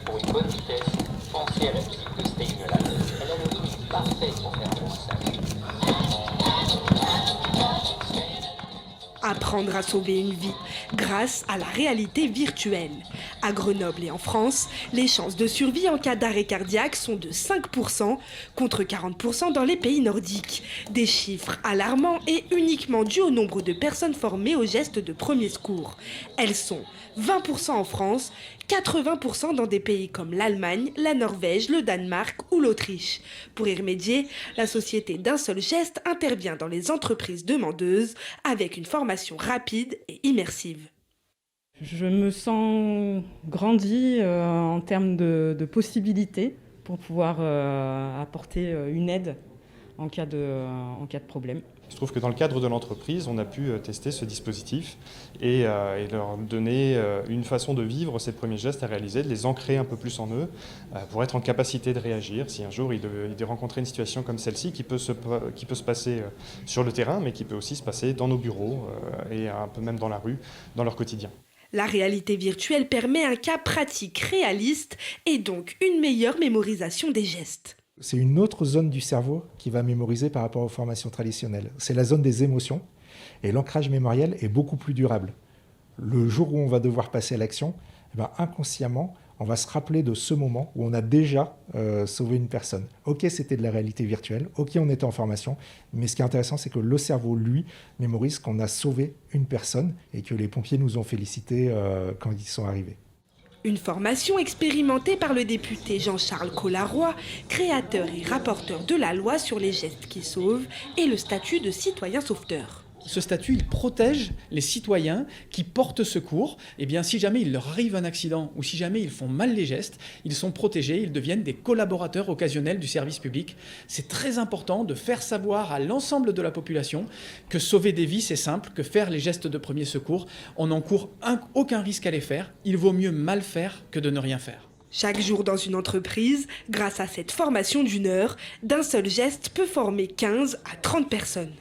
Pour une bonne vitesse, pensez à la musique de Stay Alive. Elle a le rythme parfait pour faire un massage. Apprendre à sauver une vie grâce à la réalité virtuelle. À Grenoble et en France, les chances de survie en cas d'arrêt cardiaque sont de 5% contre 40% dans les pays nordiques. Des chiffres alarmants et uniquement dus au nombre de personnes formées aux gestes de premier secours. Elles sont 20% en France, 80% dans des pays comme l'Allemagne, la Norvège, le Danemark ou l'Autriche. Pour y remédier, la société d'un seul geste intervient dans les entreprises demandeuses avec une formation rapide et immersive. Je me sens grandie en termes de possibilités pour pouvoir apporter une aide en cas de problème. Il se trouve que dans le cadre de l'entreprise, on a pu tester ce dispositif et leur donner une façon de vivre ces premiers gestes à réaliser, de les ancrer un peu plus en eux pour être en capacité de réagir si un jour ils devaient rencontrer une situation comme celle-ci qui peut se passer sur le terrain, mais qui peut aussi se passer dans nos bureaux et un peu même dans la rue, dans leur quotidien. La réalité virtuelle permet un cas pratique réaliste et donc une meilleure mémorisation des gestes. C'est une autre zone du cerveau qui va mémoriser par rapport aux formations traditionnelles. C'est la zone des émotions et l'ancrage mémoriel est beaucoup plus durable. Le jour où on va devoir passer à l'action, inconsciemment, on va se rappeler de ce moment où on a déjà sauvé une personne. Ok, c'était de la réalité virtuelle, ok, on était en formation, mais ce qui est intéressant, c'est que le cerveau, lui, mémorise qu'on a sauvé une personne et que les pompiers nous ont félicités quand ils sont arrivés. Une formation expérimentée par le député Jean-Charles Collaroy, créateur et rapporteur de la loi sur les gestes qui sauvent et le statut de citoyen sauveteur. Ce statut, il protège les citoyens qui portent secours. Eh bien, si jamais il leur arrive un accident ou si jamais ils font mal les gestes, ils sont protégés, ils deviennent des collaborateurs occasionnels du service public. C'est très important de faire savoir à l'ensemble de la population que sauver des vies, c'est simple, que faire les gestes de premier secours, on n'encourt aucun risque à les faire. Il vaut mieux mal faire que de ne rien faire. Chaque jour dans une entreprise, grâce à cette formation d'1 heure, d'un seul geste peut former 15 à 30 personnes.